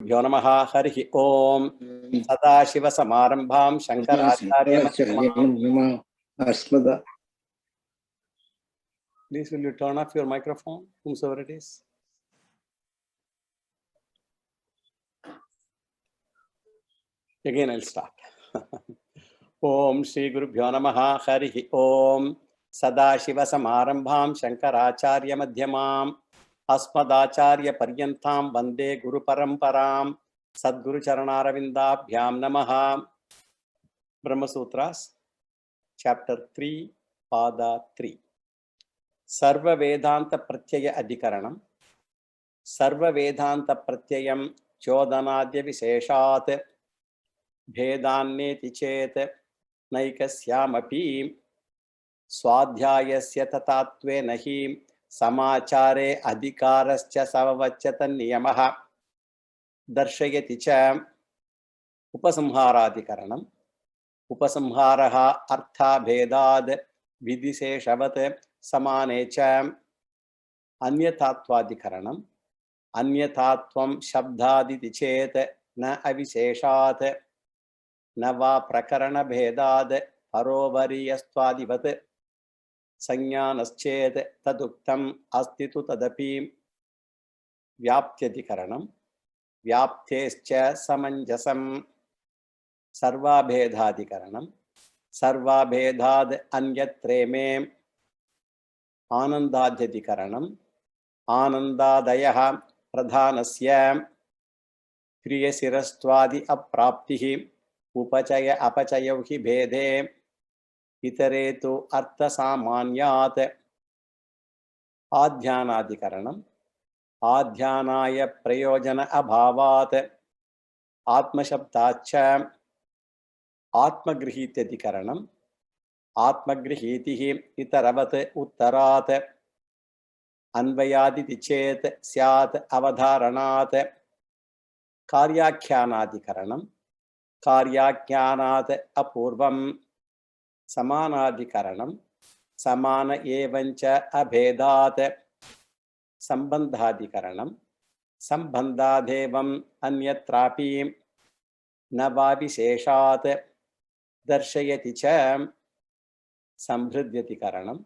भ्यो नमः हरिः ओम सदाशिवसमारम्भां शंकराचार्यमध्यमाम्. Please will you turn off your microphone, whomsoever it is. Again I'll start. Om Shri Gurubhyo Namaha Harihi Om Sadashivasamarambham Shankaracharyamadhyamam Asmadacharya Paryantam Vande Guru Paramparam Sadguru Charanaravindaabhyam Namaha. Brahma Sutras, Chapter 3, Pada 3. Sarva Vedanta Pratyaya Adhikaranam. Sarva Vedanta Pratyayam Chodanadya Visheshat Bhedanneti Chet Naikasyamapi Swadhyayasya Tatatve Nahi Samachare Adhikarascha Savavachatan Niyamaha Darshayati Cha Upasamharadhikaranam. Upasamharaha Artha Bhedad Vidiseshavat Samanecha Anyathatvadhikaranam. Anyathatvam Shabdaditi Chet Na Aviseshat Nava Prakarana Bhedad Parovariyastvadivat Sanyanaschet Taduktam Astitu Tadapi Vyaptyadhikaranam. Vyaptescha Samanjasam Sarva Bhedadhikaranam. Sarva Bhedad Anyatreme Anandadhyadhikaranam. Anandadayaha Pradhanasya Kriyasirastvadi Apraptihi Upachaya Apachayavhi Bhede Itaretu Artha Samanyat Adhyanadhikaranam. Adhyanaya Prayojana Abhavat Atmashabdacha Atmagrihityadhikaranam. Atmagrihitihi Itaravat Uttarat Anvayaditi Chet Syat Avadharanat Karyakyanadhikaranam. Karyakyanat Apurvam Samanadhikaranam. Samana Evancha Abhedat Sambandhadhikaranam. Sambandhadevam Anyatrapi Navabhiseshat Darshayati Cha Sambhridyadhikaranam.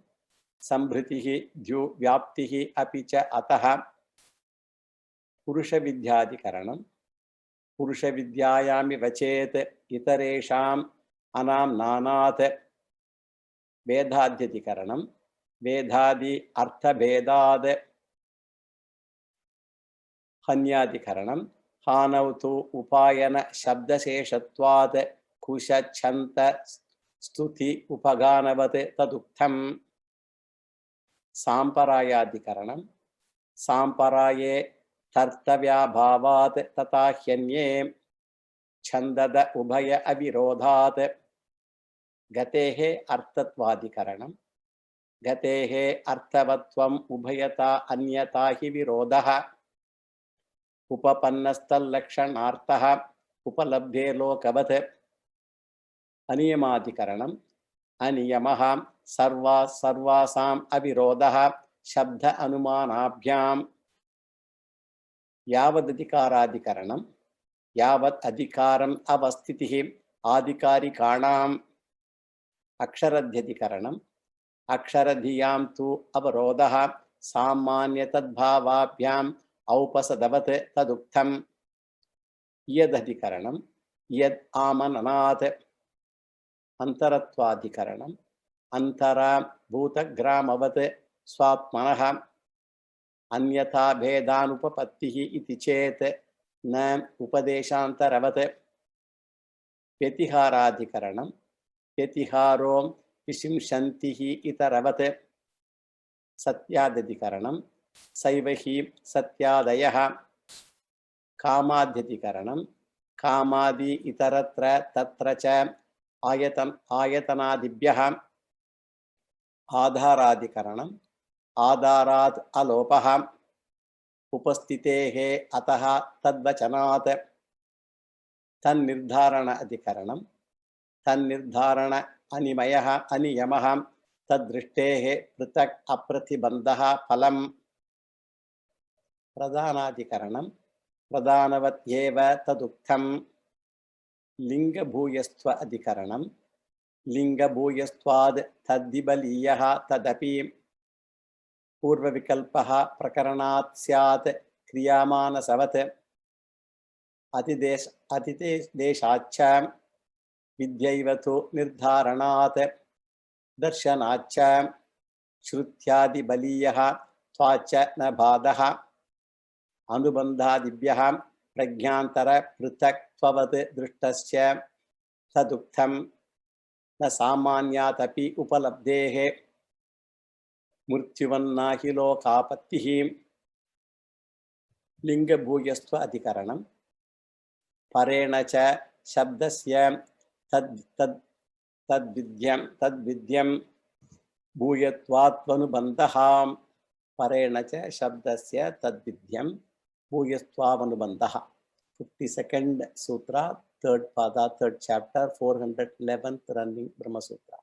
Sambhritihi Dhyu Vyaptihi Apicha Ataha Purusha Vidyadhikaranam. Purusha Vidyayami Vachet Itaresham Anam Nanat Vedadhyadhikaranam. Vedadi Artha Vedad Hanyadhikaranam. Hanautu Upayana Shabdaseshatvat Kusha Chanta Stuti Upaganavate Taduktam. Samparayadhikaranam. Samparaye Tartavya Bhavat Tatahyanye Chandada Ubhaya Avirodhat Gatehe Artatvadhikaranam. Gatehe Artavatvam Ubhayata Anyatahi Virodaha Upapannastal Lakshanartaha Upalabdhe Lokavat Aniyamadhikaranam. Aniyamaha Sarvasam Avirodaha Shabda Anumanabhyam Yavad Adhikaradhikaranam. Yavad Adhikaram Avastitihi Adhikarikanam Aksharadhyadhikaranam. Aksharadhiyam tu Avarodaha Samanyatadbhavabhyam Aupasadavat Taduktam Yadadhikaranam. Yad Amananat Antaratvadhikaranam. Antara Bhutagramavat Swatmanaha Anyatha Bhedanupapattihi iti chet na Upadeshantaravat Petiharadhikaranam. Petiharom Vishimshantihi itaravat Satyadhikaranam. Saivahi Satyadayaha Kamadhyadhikaranam. Kamadi itaratra tatracha Ayatanadibhyaha Adharadhikaranam. Adharat Alopaha Upastitehe Ataha Tadvachanat Tannirdharana Adhikaranam. Tannirdharana Animayaha Aniyamaha Tadrishhtehe Pritak Apratibandhaha Phalam Pradhanadhikaranam. Pradhanavat eva taduktham linga bhuyastva adhikaranam linga bhuyastvad tadibaliyaha tadapi purva vikalpaha prakaranat syat kriyamana savat atideshacham vidyaivato nirdharanat darshanacham shrutyadi baliyaha tvacha na bhadaha anubandhadibhyah prajñantara prithakvavat drishtasya taduktham na samanyatapi upalabdehe murtyuvannahi lokapattihi linga bhuyastva adhikaranam parena cha shabdasya tadvidyam bhuyatvatvanubandham parena cha shabdasya tadvidyam bhuyastvavanubandha. 52nd Sutra, 3rd Pada, 3rd chapter, 411th running Brahma Sutra.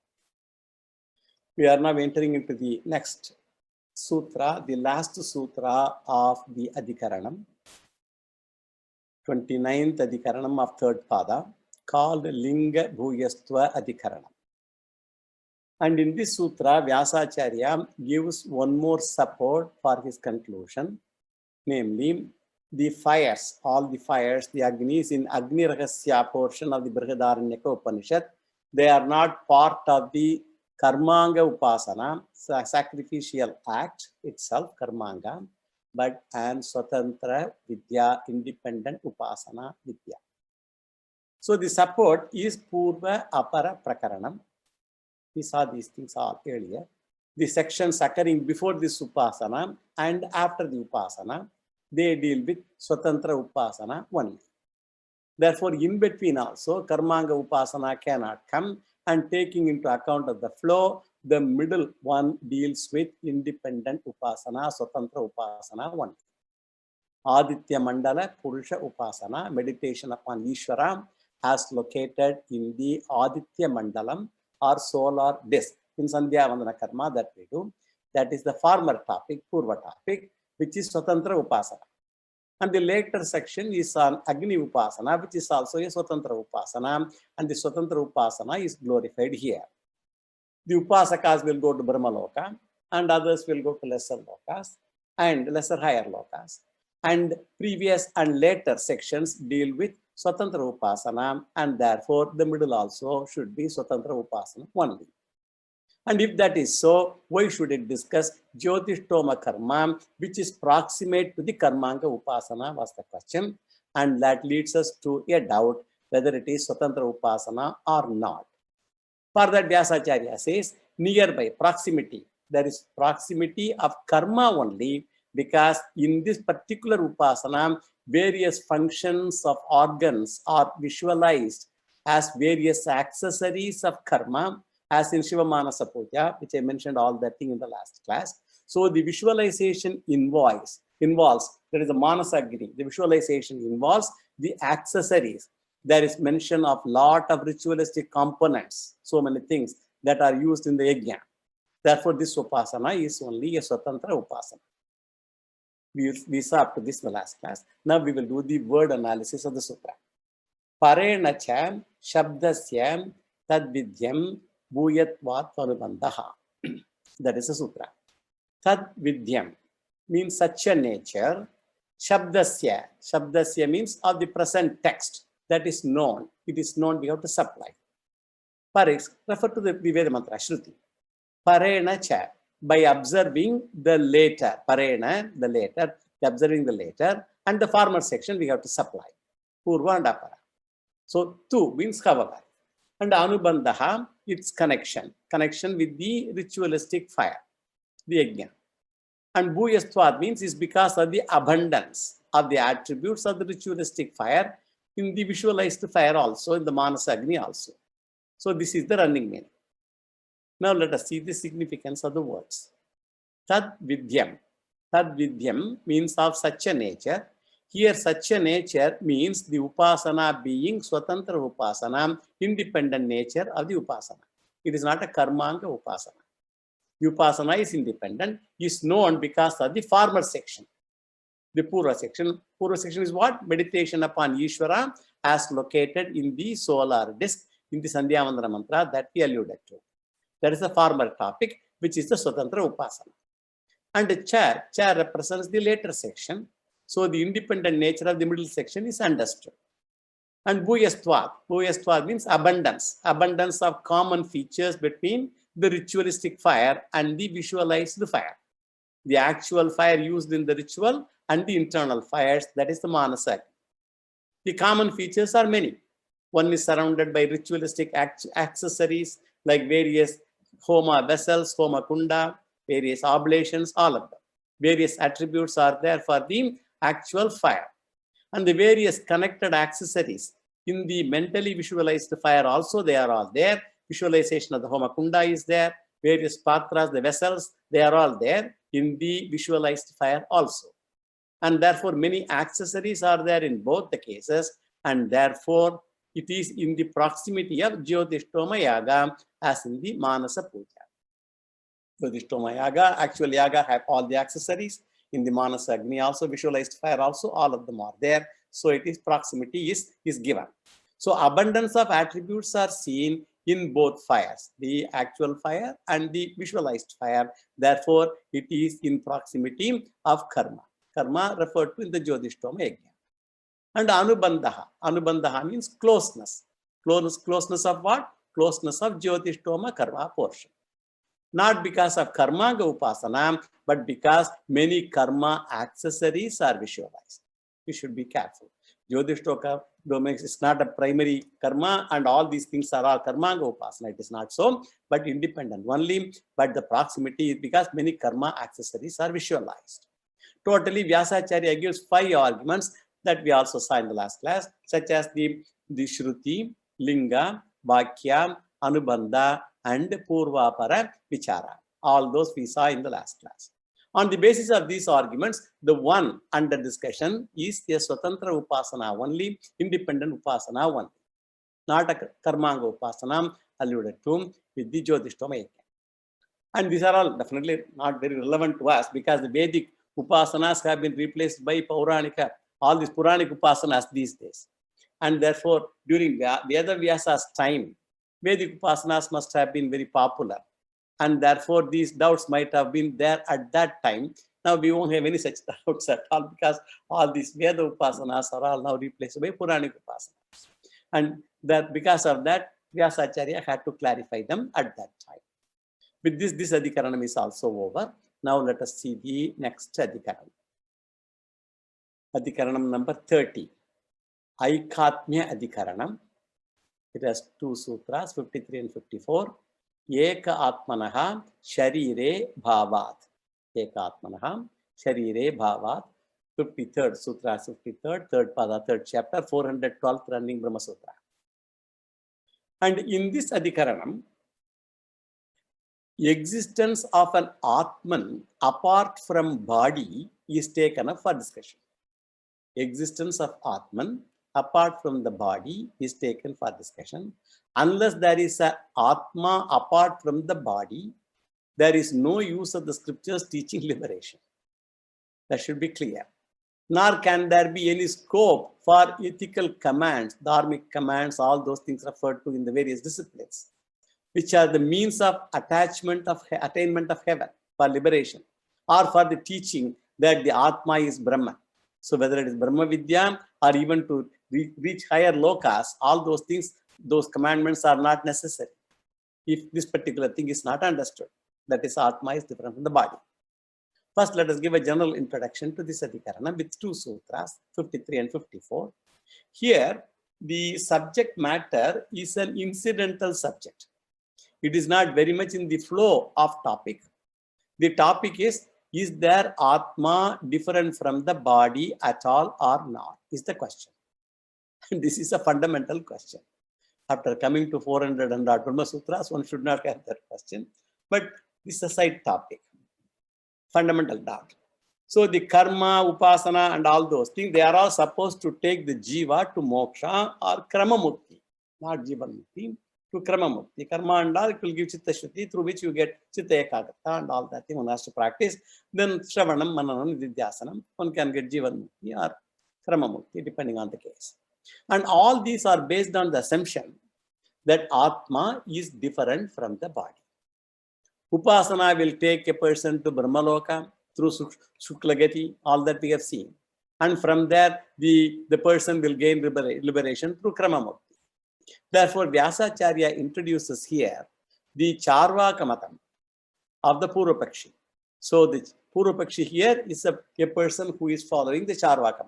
We are now entering into the next Sutra, the last Sutra of the Adhikaranam, 29th Adhikaranam of 3rd Pada, called Linga Bhuyastva Adhikaranam. And in this Sutra, Vyasacharya gives one more support for his conclusion, namely the fires, all the fires, the Agnis in Agni Rahasya portion of the Brihadaranyaka Upanishad, they are not part of the Karmanga Upasana, sacrificial act itself, Karmanga, but an Swatantra Vidya, independent Upasana Vidya. So the support is Purva Apara Prakaranam. We saw these things all earlier. The sections occurring before this Upasana and after the Upasana, they deal with Swatantra Upasana only. Therefore, in between also, Karmanga Upasana cannot come, and taking into account of the flow, the middle one deals with independent Upasana, Swatantra Upasana only. Aditya Mandala Purusha Upasana, meditation upon Ishvara, as located in the Aditya Mandalam or solar disk. In Sandhya Vandana Karma that we do, that is the former topic, Purva topic, which is Swatantra Upasana. And the later section is on Agni Upasana, which is also a Swatantra Upasana, and the Swatantra Upasana is glorified here. The Upasakas will go to Brahma Loka, and others will go to lesser lokas, and lesser higher lokas. And previous and later sections deal with Swatantra Upasana, and therefore the middle also should be Swatantra Upasana only. And if that is so, why should it discuss Jyotishtoma Karma, which is proximate to the Karmanga Upasana, was the question. And that leads us to a doubt whether it is Swatantra Upasana or not. For that, Vyasacharya says, nearby, proximity. There is proximity of karma only, because in this particular Upasana, various functions of organs are visualized as various accessories of karma, as in Shiva Manasa Puja, which I mentioned all that thing in the last class. So the visualization involves, there is a Manasa Agni. The visualization involves the accessories. There is mention of lot of ritualistic components, so many things that are used in the yajna. Therefore, this Upasana is only a Swatantra Upasana. We saw up to this in the last class. Now we will do the word analysis of the Sutra. Parena cha shabdasya tadvidyam bhuyatvat vanubandha. That is a Sutra. Tadvidyam means such a nature. Shabdasya. Shabdasya means of the present text. That is known. It is known, we have to supply. Paris, refer to the Viveda Mantra, Shruti. Parena cha, by observing the later. Parena, the later, observing the later, and the former section we have to supply. Purva and Apara. So, tu means however. And Anubandha, its connection. Connection with the ritualistic fire, the yajna. And Bhuyastvad means is because of the abundance of the attributes of the ritualistic fire in the visualized fire also, in the Manasa Agni also. So this is the running meaning. Now let us see the significance of the words. Tad Vidyam. Tad Vidyam means of such a nature. Here such a nature means the Upasana being Swatantra Upasana, independent nature of the Upasana. It is not a Karmanga Upasana. The Upasana is independent, is known because of the former section. The Purva section. Purva section is what? Meditation upon Ishvara as located in the solar disk in the Sandhya Vandana mantra that we alluded to. That is the former topic, which is the Swatantra Upasana. And the chair represents the later section. So the independent nature of the middle section is understood. And Bhuyastvat means abundance of common features between the ritualistic fire and the visualized fire. The actual fire used in the ritual and the internal fires, that is the Manasa. The common features are many. One is surrounded by ritualistic accessories like various homa vessels, homa kunda, various oblations, all of them. Various attributes are there for the actual fire. And the various connected accessories in the mentally visualized fire also, they are all there. Visualization of the homa kunda is there. Various patras, the vessels, they are all there in the visualized fire also. And therefore, many accessories are there in both the cases. And therefore, it is in the proximity of Jyotishtoma Yaga as in the Manasa Puja. Jyotishtoma Yaga, actual Yaga have all the accessories. In the Manasa Agni also, visualized fire also, all of them are there. So it is proximity is given. So abundance of attributes are seen in both fires, the actual fire and the visualized fire. Therefore, it is in proximity of karma. Karma referred to in the Jyotishtoma Yajna. And Anubandha means closeness. Closeness of what? Closeness of Jyotishtoma karma portion. Not because of karmanga upasana, but because many karma accessories are visualized. We should be careful. Jyotishtoma is not a primary karma, and all these things are all karmanga upasana. It is not so, but independent only. But the proximity is because many karma accessories are visualized. Totally, Vyasacharya gives 5 arguments that we also saw in the last class, such as the Shruti, Linga, Vakya, Anubandha, and Purvapara Vichara. All those we saw in the last class. On the basis of these arguments, the one under discussion is the Swatantra Upasana only, independent Upasana only. Not a Karmanga Upasana alluded to with the Jyotishtoma Yajna. And these are all definitely not very relevant to us because the Vedic Upasanas have been replaced by Pauranika, all these Puranic Upasanas these days. And therefore, during Veda Vyasa's time, Vedic Upasanas must have been very popular. And therefore, these doubts might have been there at that time. Now, we won't have any such doubts at all because all these Veda Upasanas are all now replaced by Puranic Upasanas. And that because of that, Vyasacharya had to clarify them at that time. With this Adhikaranam is also over. Now, let us see the next Adhikaranam. Adhikaranam number 30. Aikatmya Adhikaranam. It has 2 sutras, 53 and 54. Eka Atmanaha Sharire Bhavat. Eka Atmanaha Sharire Bhavat. 53rd Sutra, 53rd, 3rd Pada, 3rd chapter, 412th running Brahma Sutra. And in this Adhikaranam, existence of an Atman apart from body is taken up for discussion. Existence of Atman apart from the body is taken for discussion. Unless there is an Atma apart from the body, there is no use of the scriptures teaching liberation. That should be clear. Nor can there be any scope for ethical commands, dharmic commands, all those things referred to in the various disciplines, which are the means of attainment of heaven for liberation, or for the teaching that the Atma is Brahman. So whether it is Brahma Vidya or even to reach higher lokas, all those things, those commandments are not necessary if this particular thing is not understood. That is, Atma is different from the body. First, let us give a general introduction to this Adhikarana with 2 sutras, 53 and 54. Here, the subject matter is an incidental subject. It is not very much in the flow of topic. The topic is there Atma different from the body at all or not? Is the question. And this is a fundamental question. After coming to 400 and Brahma Sutras, one should not have that question. But this is a side topic. Fundamental doubt. So the karma, upasana and all those things, they are all supposed to take the jiva to moksha or krama mukti, not jivan mukti. to Kramamukti. Karma and all, it will give Chitta Shuddhi, through which you get Chitta Ekagrata and all that thing one has to practice. Then Shravanam, Mananam, Nididhyasanam, one can get Jivan Mukti or Kramamukti, depending on the case. And all these are based on the assumption that Atma is different from the body. Upasana will take a person to Brahmaloka through Shuklagati, all that we have seen. And from there, the person will gain liberation through Kramamukti. Therefore, Vyasacharya introduces here the Charvaka Matam of the Purvapakshi. So the Purvapakshi here is a person who is following the Charvaka Matam.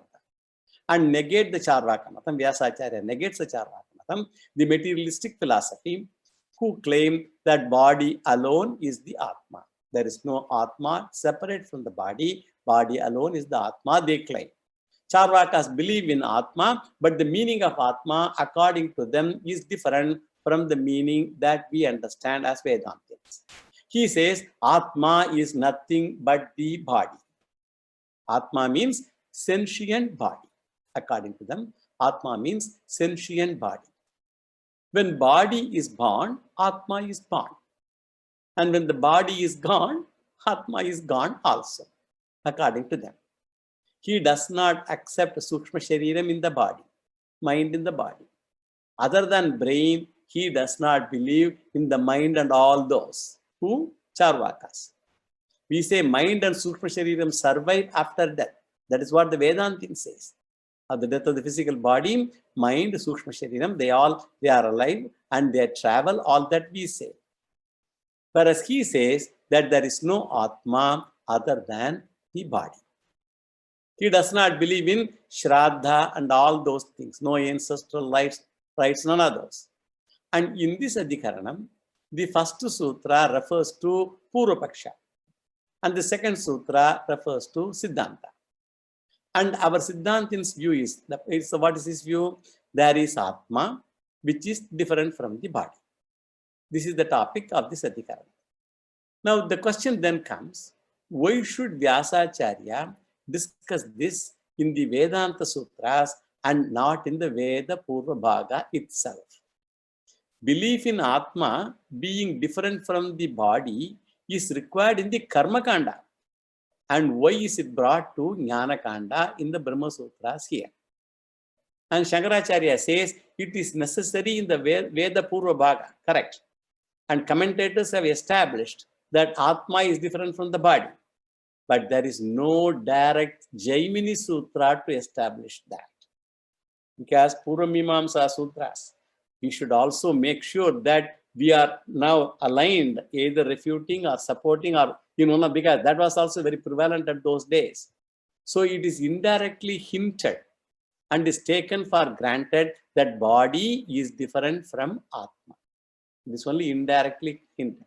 And negate the Charvaka Matam, Vyasacharya negates the Charvaka Matam, the materialistic philosophy, who claim that body alone is the Atma. There is no Atma separate from the body. Body alone is the Atma, they claim. Charvakas believe in Atma, but the meaning of Atma, according to them, is different from the meaning that we understand as Vedantics. He says Atma is nothing but the body. Atma means sentient body. According to them, Atma means sentient body. When body is born, Atma is born. And when the body is gone, Atma is gone also, according to them. He does not accept Sukshma Shariram in the body, mind in the body. Other than brain, he does not believe in the mind and all those. Who? Charvakas. We say mind and Sukshma Shariram survive after death. That is what the Vedantin says. At the death of the physical body, mind, Sukshma Shariram, they are alive and they travel, all that we say. Whereas he says that there is no Atma other than the body. He does not believe in Shraddha and all those things, no ancestral rights, none of those. And in this Adhikaranam, the first sutra refers to Purvapaksha and the second sutra refers to Siddhanta. And our Siddhantin's view is, what is his view? There is Atma, which is different from the body. This is the topic of this Adhikaranam. Now the question then comes, why should Vyasacharya discuss this in the Vedanta Sutras and not in the Veda Purva Bhaga itself? Belief in Atma being different from the body is required in the Karma Kanda. And why is it brought to Jnana Kanda in the Brahma Sutras here? And Shankaracharya says it is necessary in the Veda Purva Bhaga, correct. And commentators have established that Atma is different from the body. But there is no direct Jaimini Sutra to establish that. Because Purva Mimamsa Sutras, we should also make sure that we are now aligned, either refuting or supporting or, because that was also very prevalent at those days. So it is indirectly hinted and is taken for granted that body is different from Atma. It is only indirectly hinted.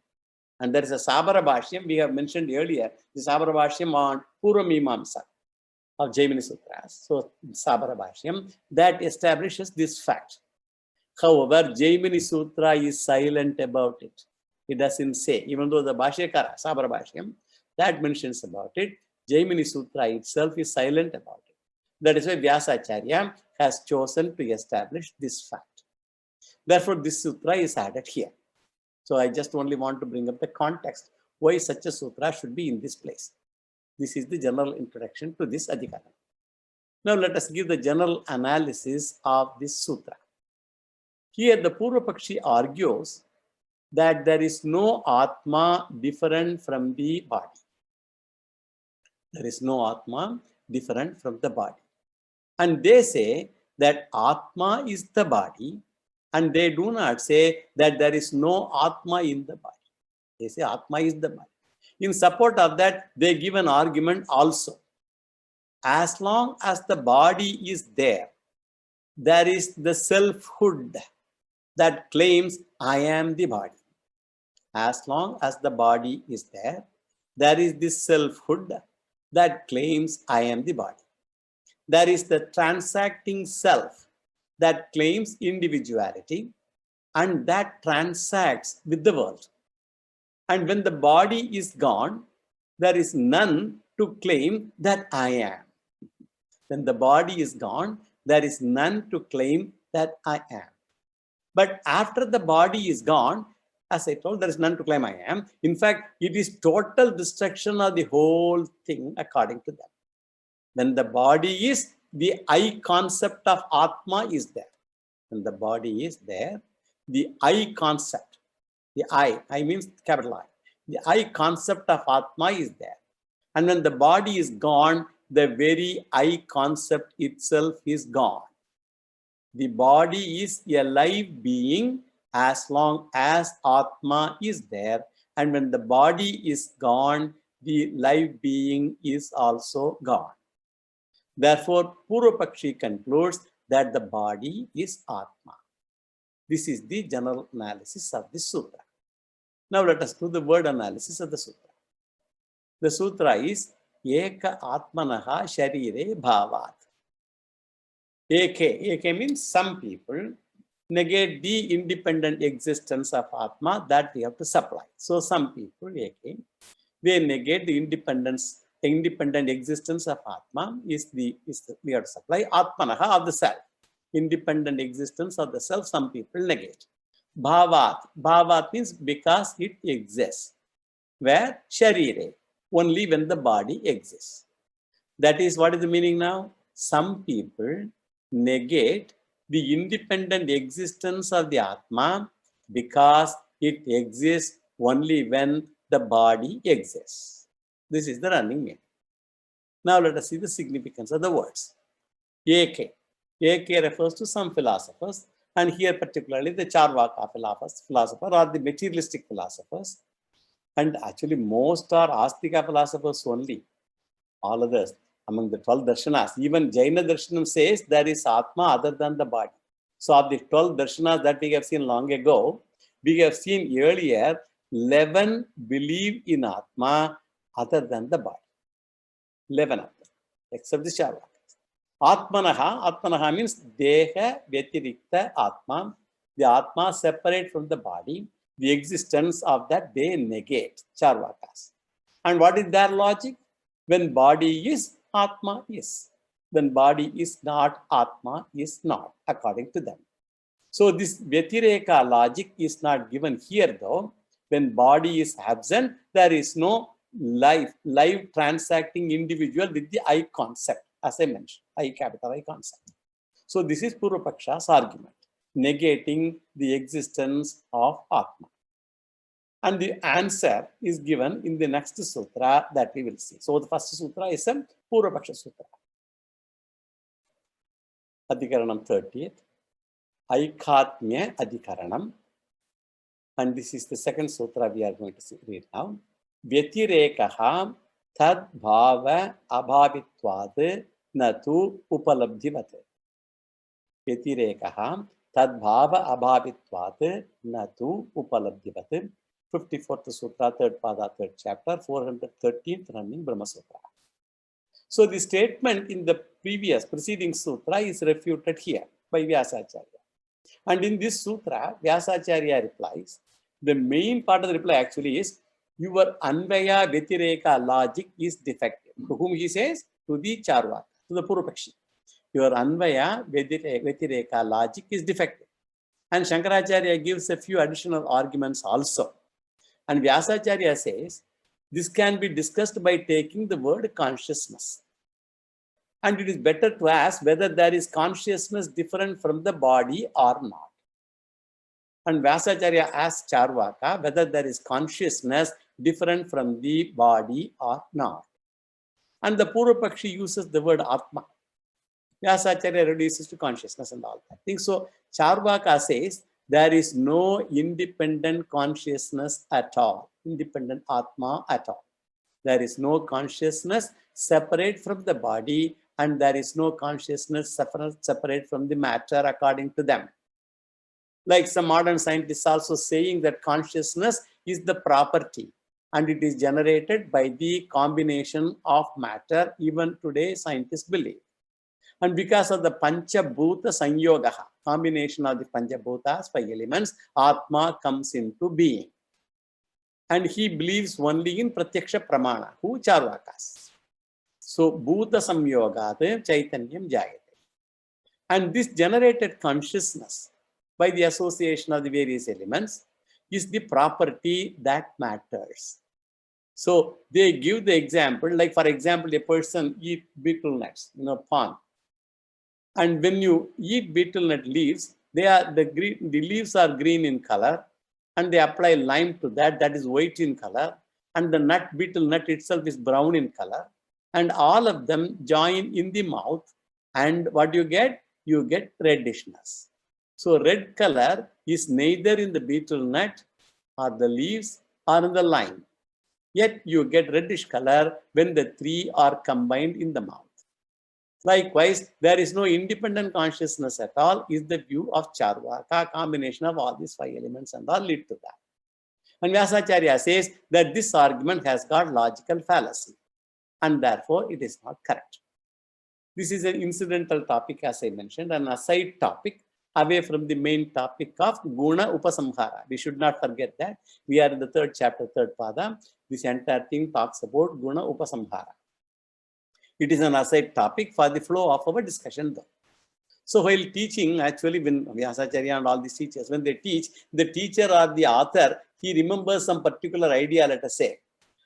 And there is a Sabara Bhashyam we have mentioned earlier, the Sabara Bhashyam on Purva Mimamsa of Jaimini Sutras. So Sabara Bhashyam that establishes this fact. However, Jaimini Sutra is silent about it. It doesn't say, even though the Bhashyakara, Sabara Bhashyam, that mentions about it, Jaimini Sutra itself is silent about it. That is why Vyasacharya has chosen to establish this fact. Therefore, this sutra is added here. So I just only want to bring up the context why such a sutra should be in this place. This is the general introduction to this Adhikara. Now let us give the general analysis of this sutra. Here the Purvapakshi argues that there is no Atma different from the body. There is no Atma different from the body. And they say that Atma is the body, and they do not say that there is no Atma in the body. They say Atma is the body. In support of that, they give an argument also. As long as the body is there, there is the selfhood that claims I am the body. As long as the body is there, there is this selfhood that claims I am the body. There is the transacting self that claims individuality and that transacts with the world. And when the body is gone, there is none to claim that I am. When the body is gone, there is none to claim that I am. But after the body is gone, as I told, there is none to claim I am. In fact, it is total destruction of the whole thing according to them. When the body is, the I concept of Atma is there. When the body is there, the I concept, the I means capital I. The I concept of Atma is there. And when the body is gone, the very I concept itself is gone. The body is a live being as long as Atma is there. And when the body is gone, the live being is also gone. Therefore, Purvapakshi concludes that the body is Atma. This is the general analysis of the sutra. Now let us do the word analysis of the sutra. The sutra is Eka Atmanaha Sharire Bhavat. Eke means some people negate the independent existence of Atma that we have to supply. So some people, Eke, they negate the independent existence of Atma we have to supply Atmanaha of the self. Independent existence of the self, some people negate. Bhavat means because it exists. Where? Sharire, only when the body exists. That is, what is the meaning now? Some people negate the independent existence of the Atma because it exists only when the body exists. This is the running meaning. Now let us see the significance of the words. Eke. Eke refers to some philosophers, and here particularly the Charvaka philosopher or the materialistic philosophers. And actually most are Astika philosophers only. All others, among the 12 darshanas, even Jaina darshanam says there is Atma other than the body. So of the 12 darshanas that we have seen long ago, we have seen earlier 11 believe in Atma other than the body. 11 of them, except the Charvaka. Atmanaha means Deha Vyatirikta Atma. The Atma separate from the body. The existence of that they negate, Charvakas. And what is their logic? When body is, Atma is. When body is not, Atma is not, according to them. So this Vyatireka logic is not given here though. When body is absent, there is no live transacting individual with the I concept, as I mentioned, I capital I concept. So this is Purvapaksha's argument, negating the existence of Atma. And the answer is given in the next sutra that we will see. So the first sutra is a Purvapaksha sutra. Adhikaranam 30th. Aikhatmya Adhikaranam. And this is the second sutra we are going to read now. Vyatirekaha tad bhava abhavitvad natu upalabdhivat. Vyatirekaha tad bhava abhavitvad natu upalabdhivat. 54th Sutra, 3rd Pada, 3rd chapter, 413th running Brahma Sutra. So the statement in the preceding Sutra is refuted here by Vyasacharya. And in this Sutra, Vyasacharya replies, the main part of the reply actually is, your Anvaya Vyatireka logic is defective. To whom he says? To the Charvaka, to the Purvapakshi. Your Anvaya Vyatireka logic is defective. And Shankaracharya gives a few additional arguments also. And Vyasacharya says, this can be discussed by taking the word consciousness. And it is better to ask whether there is consciousness different from the body or not. And Vyasacharya asks Charvaka whether there is consciousness different from the body or not. And the Purvapakshi uses the word Atma. Vyasacharya reduces to consciousness and all that thing. So Charvaka says, there is no independent consciousness at all, independent Atma at all. There is no consciousness separate from the body, and there is no consciousness separate from the matter according to them. Like some modern scientists also saying that consciousness is the property and it is generated by the combination of matter. Even today scientists believe. And because of the Panchabhuta Sanyogaha, combination of the Panchabhutas, 5 elements, Atma comes into being. And he believes only in Pratyaksha Pramana, who Charvakas. So, Bhuta Samyogat Chaitanyam Jayate. And this generated consciousness by the association of the various elements is the property that matters. So they give the example, like for example, a person eat betel nuts, pond. And when you eat betel nut leaves, the leaves are green in color, and they apply lime to that, that is white in color, and the betel nut itself is brown in color, and all of them join in the mouth, and what you get? You get reddishness. So red color is neither in the betel nut or the leaves or in the lime. Yet you get reddish color when the three are combined in the mouth. Likewise, there is no independent consciousness at all, is the view of Charvaka. Combination of all these five elements and all lead to that. And Vyasacharya says that this argument has got logical fallacy, and therefore it is not correct. This is an incidental topic, as I mentioned, an aside topic away from the main topic of Guna Upasamhara. We should not forget that. We are in the third chapter, third pada. This entire thing talks about Guna Upasamhara. It is an aside topic for the flow of our discussion though. So while teaching, actually when Vyasacharya and all these teachers, when they teach, the teacher or the author, he remembers some particular idea, let us say.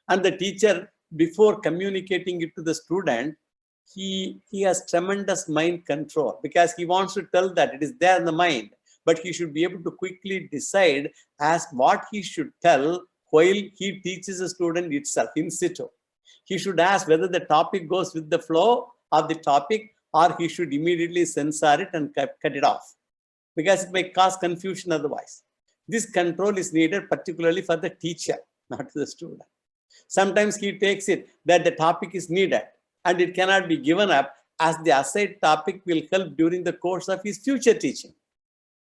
And the teacher, before communicating it to the student, he has tremendous mind control, because he wants to tell that it is there in the mind, but he should be able to quickly decide as what he should tell while he teaches the student itself in situ. He should ask whether the topic goes with the flow of the topic, or he should immediately censor it and cut it off, because it may cause confusion otherwise. This control is needed particularly for the teacher, not the student. Sometimes he takes it that the topic is needed and it cannot be given up, as the aside topic will help during the course of his future teaching,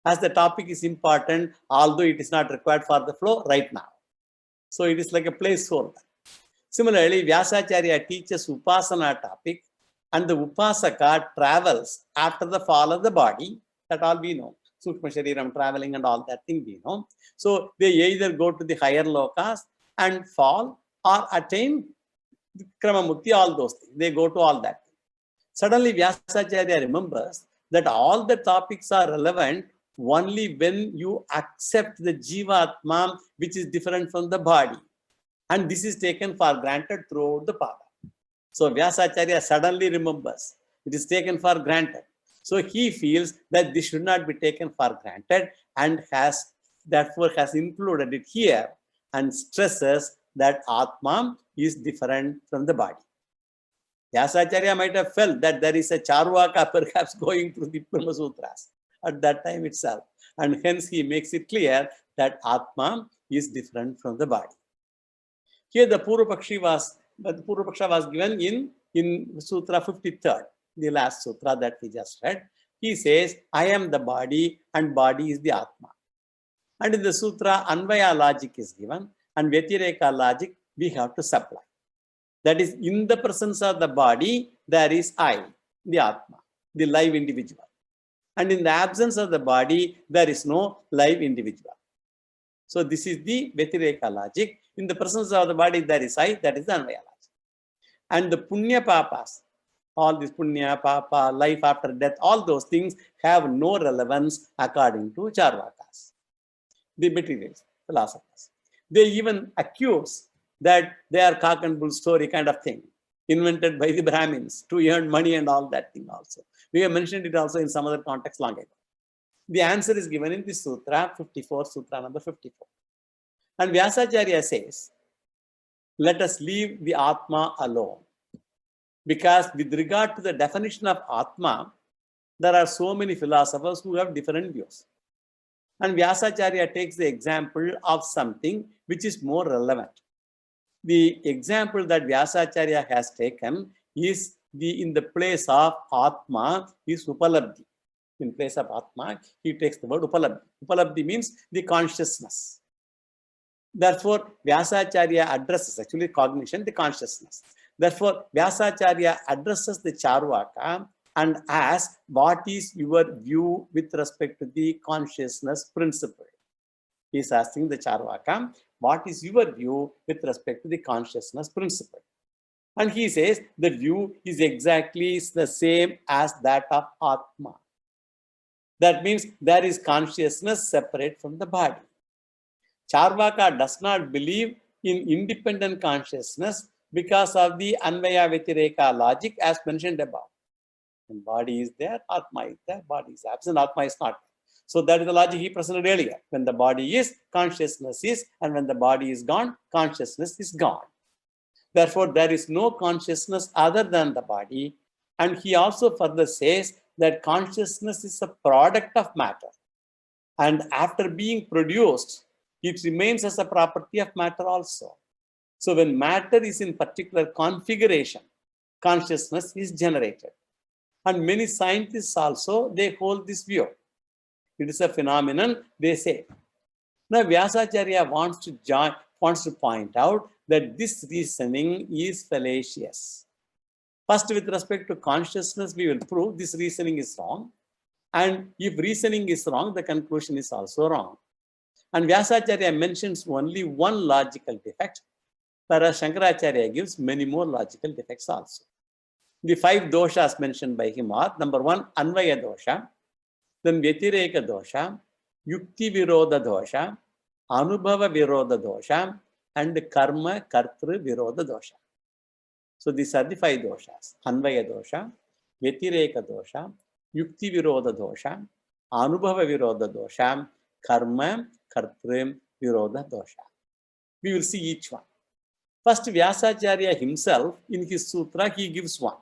as the topic is important, although it is not required for the flow right now. So it is like a placeholder. Similarly, Vyasacharya teaches Upasana topic, and the Upasaka travels after the fall of the body. That all we know. Sukshma Shariram traveling and all that thing we know. So they either go to the higher lokas and fall, or attain Krama Mukti, all those things. They go to all that. Suddenly Vyasacharya remembers that all the topics are relevant only when you accept the Jivatma, which is different from the body. And this is taken for granted throughout the pada. So Vyasacharya suddenly remembers. It is taken for granted. So he feels that this should not be taken for granted, and therefore has included it here, and stresses that Atma is different from the body. Vyasacharya might have felt that there is a Charvaka perhaps going through the Brahma Sutras at that time itself. And hence he makes it clear that Atma is different from the body. Here the Purvapaksha was given in Sutra 53rd, the last sutra that we just read. He says, I am the body and body is the Atma. And in the sutra, Anvaya logic is given, and Vyatireka logic we have to supply. That is, in the presence of the body, there is I, the Atma, the live individual. And in the absence of the body, there is no live individual. So this is the Vyatireka logic. In the presence of the body, there is I, that is the Anvaya logic. And the Punya Papas, all this Punya, Papa, life after death, all those things have no relevance according to Charvakas, the materials, philosophers. They even accuse that they are cock and bull story kind of thing, invented by the Brahmins to earn money and all that thing also. We have mentioned it also in some other context long ago. The answer is given in this Sutra 54, Sutra number 54. And Vyasacharya says, let us leave the Atma alone. Because with regard to the definition of Atma, there are so many philosophers who have different views. And Vyasacharya takes the example of something which is more relevant. The example that Vyasacharya has taken is in the place of Atma is Upalabdhi. In place of Atma, he takes the word Upalabdhi. Upalabdhi means the consciousness. Therefore, Vyasacharya addresses, actually cognition, the consciousness. Therefore, Vyasacharya addresses the Charvaka and asks, what is your view with respect to the consciousness principle? He is asking the Charvaka, what is your view with respect to the consciousness principle? And he says, the view is exactly the same as that of Atma. That means there is consciousness separate from the body. Charvaka does not believe in independent consciousness because of the Anvaya Vyatireka logic as mentioned above. When body is there, Atma is there, body is absent, Atma is not. So that is the logic he presented earlier. When the body is, consciousness is, and when the body is gone, consciousness is gone. Therefore, there is no consciousness other than the body. And he also further says that consciousness is a product of matter. And after being produced, it remains as a property of matter also. So when matter is in particular configuration, consciousness is generated. And many scientists also, they hold this view. It is a phenomenon, they say. Now Vyasacharya wants to point out that this reasoning is fallacious. First, with respect to consciousness, we will prove this reasoning is wrong. And if reasoning is wrong, the conclusion is also wrong. And Vyasacharya mentions only one logical defect, whereas Shankaracharya gives many more logical defects also. The 5 doshas mentioned by him are, number 1, Anvaya dosha, then Vyatireka dosha, Yukti Virodha dosha, Anubhava Virodha dosha, and Karma Kartru Virodha dosha. So these are the 5 doshas: Anvaya dosha, Vyatireka dosha, Yukti Virodha dosha, Anubhava Virodha dosha, Karma Kartru Virodha dosha. We will see each one. First, Vyasacharya himself, in his sutra, he gives one.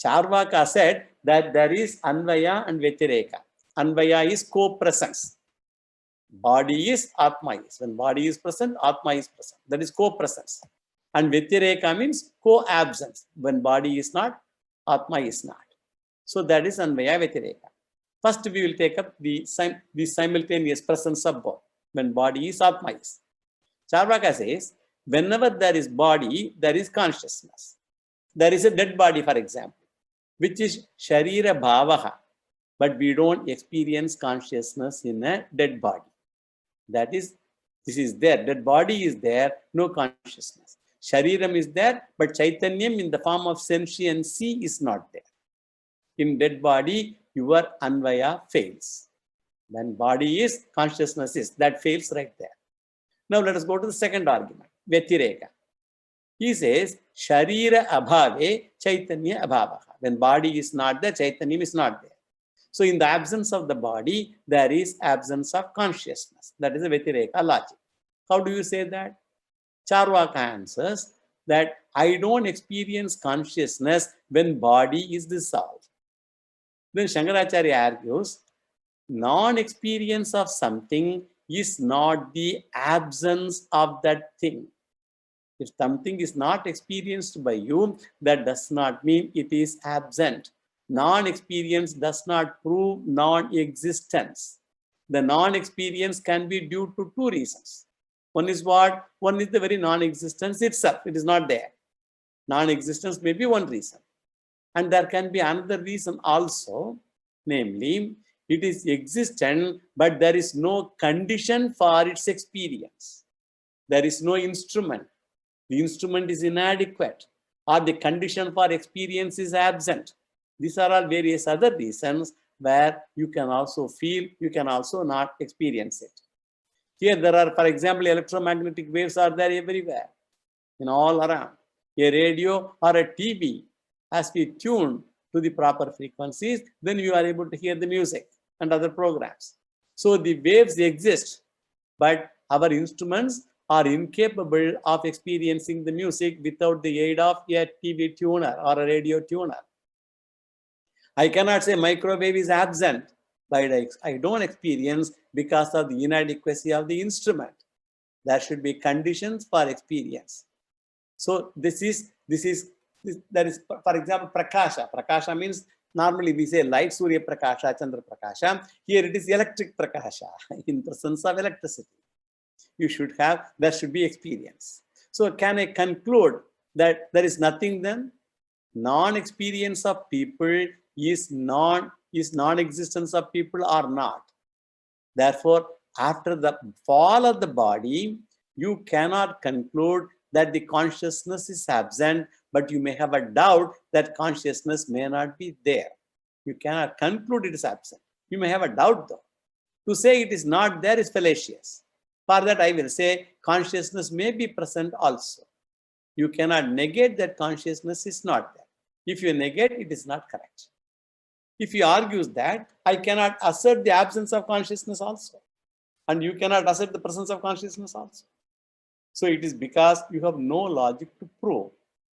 Charvaka said that there is Anvaya and Vyatireka. Anvaya is co-presence. Body is, Atma is. When body is present, Atma is present. That is co-presence. And Vyatireka means co-absence. When body is not, Atma is not. So that is Anvaya Vyatireka. First, we will take up the simultaneous presence of both. When body is, Atma is. Charvaka says, whenever there is body, there is consciousness. There is a dead body, for example, which is Sharira Bhavaha. But we don't experience consciousness in a dead body. That is, this is there. Dead body is there, no consciousness. Shariram is there, but Chaitanyam in the form of sentiency is not there. In dead body, your Anvaya fails. When body is, consciousness is. That fails right there. Now let us go to the second argument, Vyatireka. He says, Sharira Abhave, Chaitanya Abhavaha. When body is not there, Chaitanyam is not there. So in the absence of the body, there is absence of consciousness. That is a Vyatireka logic. How do you say that? Charvaka answers that I don't experience consciousness when body is dissolved. Then Shankaracharya argues, non-experience of something is not the absence of that thing. If something is not experienced by you, that does not mean it is absent. Non-experience does not prove non-existence. The non-experience can be due to 2 reasons. One is what? One is the very non-existence itself. It is not there. Non-existence may be one reason. And there can be another reason also, namely, it is existent, but there is no condition for its experience. There is no instrument. The instrument is inadequate, or the condition for experience is absent. These are all various other reasons where you can also feel, you can also not experience it. Here there are, for example, electromagnetic waves are there everywhere, in all around. A radio or a TV has to be tuned to the proper frequencies, then you are able to hear the music and other programs. So the waves exist, but our instruments are incapable of experiencing the music without the aid of a TV tuner or a radio tuner. I cannot say microwave is absent, but I don't experience because of the inadequacy of the instrument. There should be conditions for experience. So there is, for example, Prakasha. Prakasha means, normally we say light, Surya Prakasha, Chandra Prakasha. Here it is electric Prakasha, in presence of electricity. There should be experience. So can I conclude that there is nothing then? Non-experience of people is non-existence of people or not. Therefore, after the fall of the body, you cannot conclude that the consciousness is absent, but you may have a doubt that consciousness may not be there. You cannot conclude it is absent. You may have a doubt though. To say it is not there is fallacious. For that I will say consciousness may be present also. You cannot negate that consciousness is not there. If you negate, it is not correct. If he argues that, I cannot assert the absence of consciousness also. And you cannot assert the presence of consciousness also. So it is because you have no logic to prove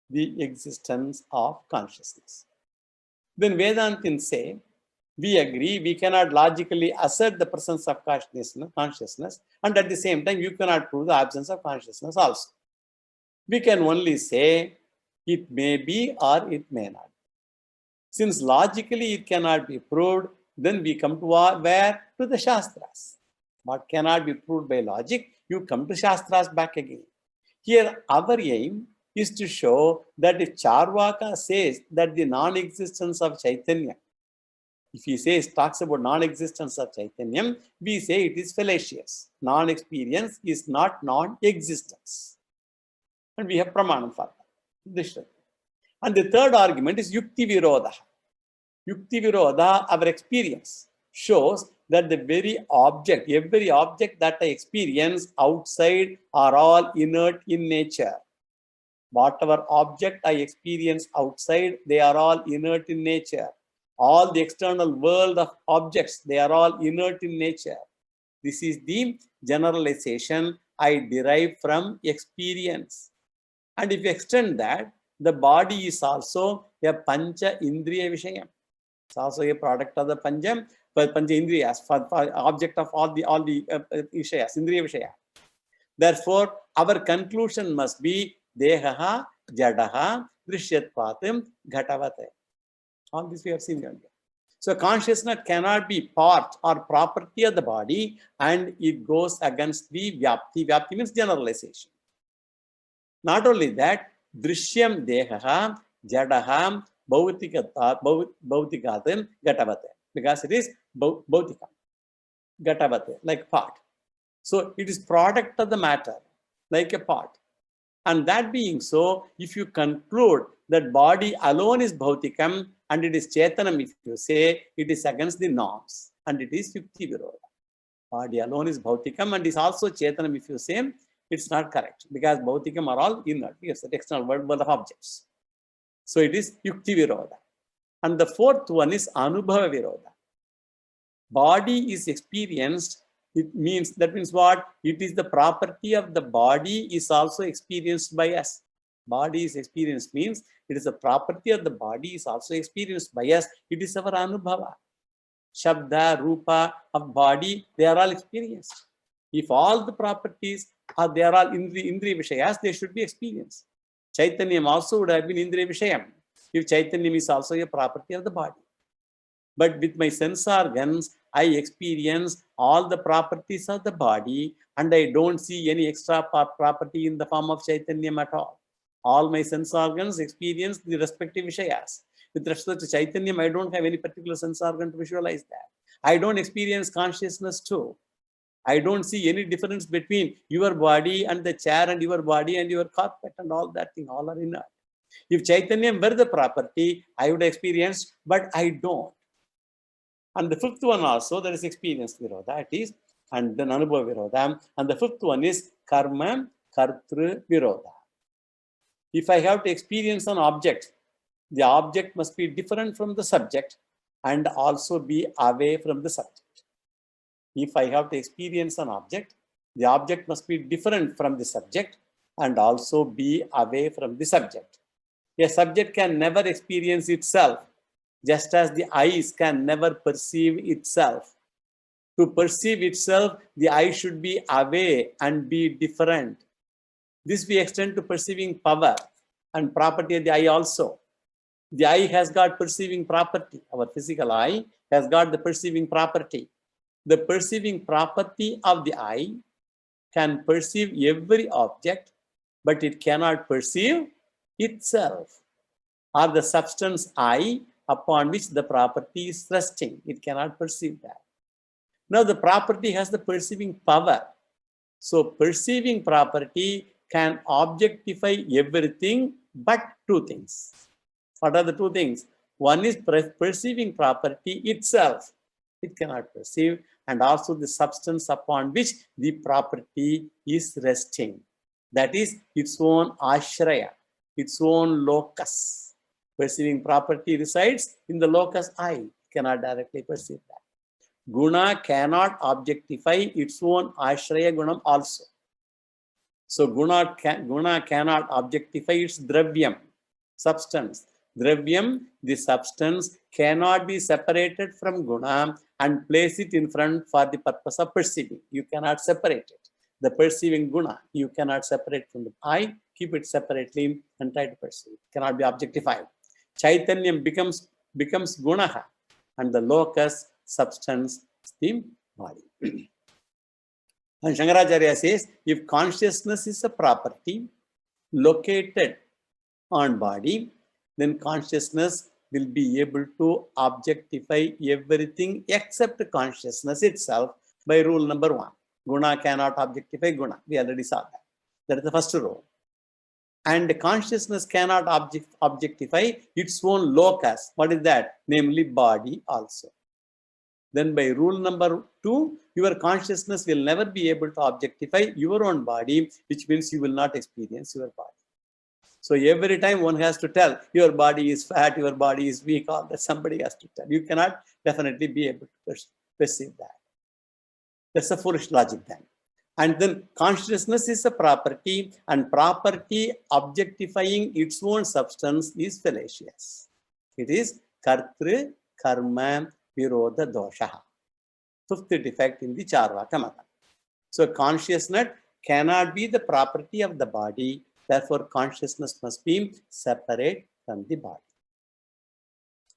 the existence of consciousness. Then Vedantins say, we agree, we cannot logically assert the presence of consciousness, and at the same time, you cannot prove the absence of consciousness also. We can only say it may be or it may not. Since logically it cannot be proved, then we come to where? To the Shastras. What cannot be proved by logic, you come to Shastras back again. Here, our aim is to show that if Charvaka says that the non-existence of Chaitanya, if he talks about non-existence of Chaitanya, we say it is fallacious. Non-experience is not non-existence. And we have pramanam for that. And the third argument is Yukti Virodha. Yukti Virodha, our experience, shows that the very object, every object that I experience outside are all inert in nature. Whatever object I experience outside, they are all inert in nature. All the external world of objects, they are all inert in nature. This is the generalization I derive from experience. And if you extend that, the body is also a Pancha Indriya Vishayam. It's also a product of the Pancha Indriyas, for object of all the Vishayas, Indriya Vishaya. Therefore, our conclusion must be Dehaha, Jadaha, Drishyatpatim, Ghatavate. All this we have seen earlier. So consciousness cannot be part or property of the body, and it goes against the Vyapti. Vyapti means generalization. Not only that, Drishyam Dehaha, Jadaha, Bhautikatim, Gatavate. Because it is Bhautikam, Gatavate, like part. So it is product of the matter, like a part. And that being so, if you conclude that body alone is Bhautikam and it is Chetanam, if you say, it is against the norms and it is Yukti Virodha. Body alone is Bhautikam and is also Chetanam, if you say, it's not correct because Bhautikam are all inert, yes, the external world of objects. So it is Yukti Virodha. And the fourth one is Anubhava Virodha. Body is experienced. That means what? It is the property of the body is also experienced by us. Body is experienced means it is a property of the body is also experienced by us. It is our Anubhava. Shabda, Rupa of body, they are all experienced. If all the properties are, they are all Indriya Vishayas, they should be experienced. Chaitanyam also would have been Indriya Vishayam if Chaitanyam is also a property of the body. But with my sense organs, I experience all the properties of the body and I don't see any extra property in the form of Chaitanyam at all. All my sense organs experience the respective Vishayas. With respect to Chaitanyam, I don't have any particular sense organ to visualize that. I don't experience consciousness too. I don't see any difference between your body and the chair and your body and your carpet and all that thing, all are inert. If Chaitanyam were the property, I would experience, but I don't. And the fifth one also, there is experience Virodha, it is, and then Anubhava Virodha. And the fifth one is Karma Kartru Virodha. If I have to experience an object, the object must be different from the subject and also be away from the subject. If I have to experience an object, the object must be different from the subject and also be away from the subject. A subject can never experience itself, just as the eyes can never perceive itself. To perceive itself, the eye should be away and be different. This we extend to perceiving power and property of the eye also. The eye has got perceiving property. Our physical eye has got the perceiving property. The perceiving property of the eye can perceive every object, but it cannot perceive itself or the substance eye upon which the property is resting. It cannot perceive that. Now the property has the perceiving power. So perceiving property can objectify everything but two things. What are the two things? One is perceiving property itself. It cannot perceive. And also the substance upon which the property is resting. That is its own ashraya, its own locus. Perceiving property resides in the locus I. It cannot directly perceive that. Guna cannot objectify its own ashraya gunam also. So guna cannot objectify its dravyam, substance. Dravyam, the substance, cannot be separated from guna and place it in front for the purpose of perceiving. You cannot separate it. The perceiving guna, you cannot separate from the I, keep it separately and try to perceive. It cannot be objectified. Chaitanyam becomes gunaha, and the locus, substance, is the body. And Shankaracharya says, if consciousness is a property located on body, then consciousness will be able to objectify everything except consciousness itself by rule number 1. Guna cannot objectify guna. We already saw that. That is the first rule. And consciousness cannot objectify its own locus. What is that? Namely, body also. Then by rule number 2, your consciousness will never be able to objectify your own body, which means you will not experience your body. So every time one has to tell, your body is fat, your body is weak, all that somebody has to tell. You cannot definitely be able to perceive that. That's a foolish logic then. And then consciousness is a property, and property objectifying its own substance is fallacious. It is kartru karma virodha dosha. Fifth defect in the Charvaka mata. So consciousness cannot be the property of the body. Therefore, consciousness must be separate from the body.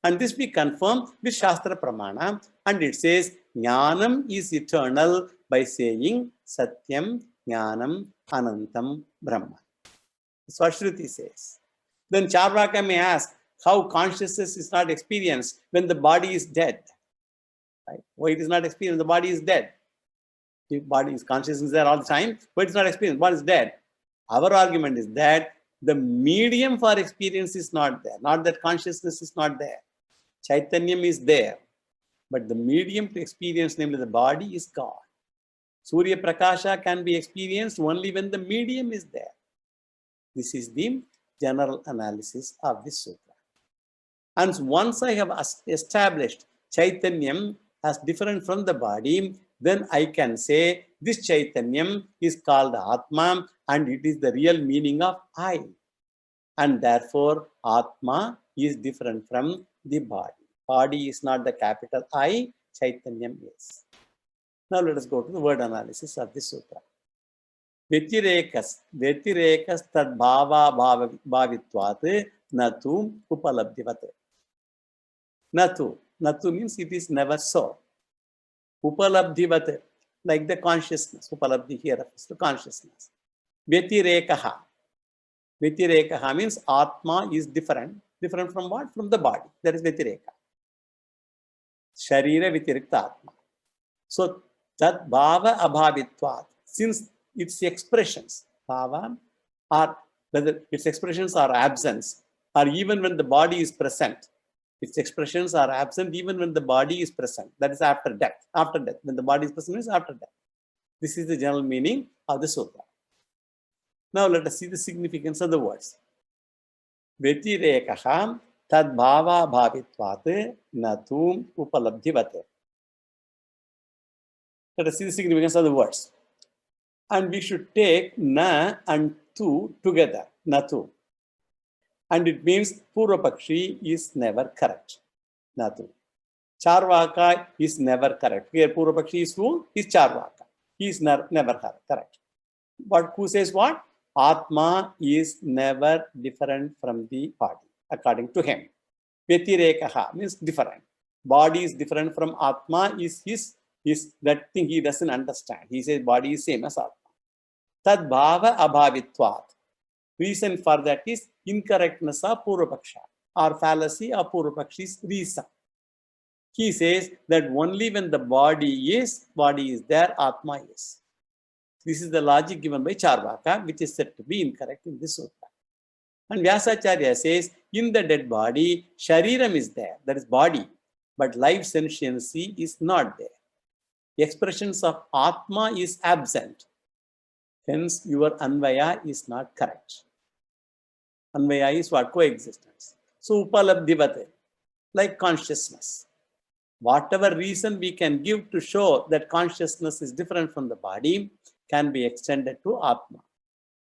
And this we confirm with Shastra Pramana, and it says Jnanam is eternal by saying Satyam, Jnanam, Anantam, Brahma. That's what Shruti says. Then Charvaka may ask how consciousness is not experienced when the body is dead. Right? Why it is not experienced? The body is dead. The body is consciousness there all the time, but it's not experienced. The body is dead. Our argument is that the medium for experience is not there. Not that consciousness is not there. Chaitanyam is there. But the medium to experience, namely the body, is gone. Surya Prakasha can be experienced only when the medium is there. This is the general analysis of this sutra. And once I have established Chaitanyam as different from the body, then I can say this Chaitanyam is called Atma, and it is the real meaning of I. And therefore, Atma is different from the body. Body is not the capital I, Chaitanyam is. Now let us go to the word analysis of this sutra. Vyatirekas tad bhava bhavitvat natu upalabdhivat. Natu means it is never so. Upalabdhivat, like the consciousness. Upalabdhi here refers to consciousness. Vyatirekah means Atma is different. Different from what? From the body. That is Vyatireka. Sharira Vitirikta Atma. So, that bhava abhavitvat, since its expressions, bhava, or whether its expressions are absence, or even when the body is present, its expressions are absent even when the body is present. That is after death. After death. When the body is present, is after death. This is the general meaning of the sutra. Now let us see the significance of the words. Vyatirekah tad bhava bhavitvat natu upalabdhivat. Let us see the significance of the words. And we should take na and tu together, natu. And it means Purvapakshi is never correct. Natu. Charvaka is never correct. Here Purvapakshi is who? Is Charvaka. He is never correct. But who says what? Atma is never different from the body, according to him. Vyatirekaha means different. Body is different from Atma is that thing he doesn't understand. He says body is same as Atma. Tad bhava abhavitvat. Reason for that is incorrectness of Purvapaksha or fallacy of Purvapakshi's reason. He says that only when the body is there, Atma is. This is the logic given by Charvaka, which is said to be incorrect in this sutra. And Vyasacharya says, in the dead body, Shariram is there, that is body. but life sentiency is not there. Expressions of Atma is absent. Hence, your Anvaya is not correct. Anvaya is what? Coexistence. So, Upalabdhivate, like consciousness. Whatever reason we can give to show that consciousness is different from the body can be extended to Atma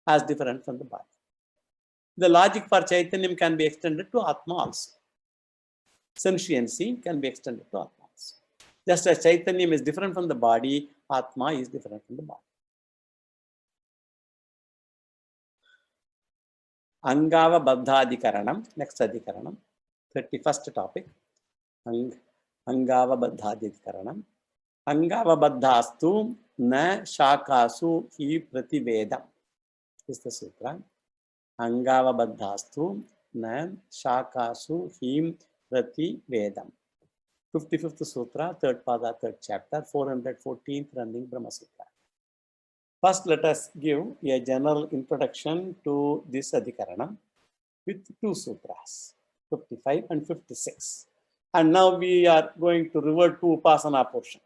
as different from the body. The logic for Chaitanyam can be extended to Atma also. Sentiency can be extended to Atma also. Just as Chaitanyam is different from the body, Atma is different from the body. Angava Baddhadikaranam, next Adhikaranam, 31st topic. Angava Baddhadikaranam. Angava Baddhastu na Shakasu hi Prativedam. Is the sutra. Angava Baddhastu na Shakasu him Prativedam. 55th Sutra, 3rd Pada, 3rd chapter, 414th running Brahma Sutra. First, let us give a general introduction to this Adhikaranam with two sutras, 55 and 56. And now we are going to revert to Upasana portion.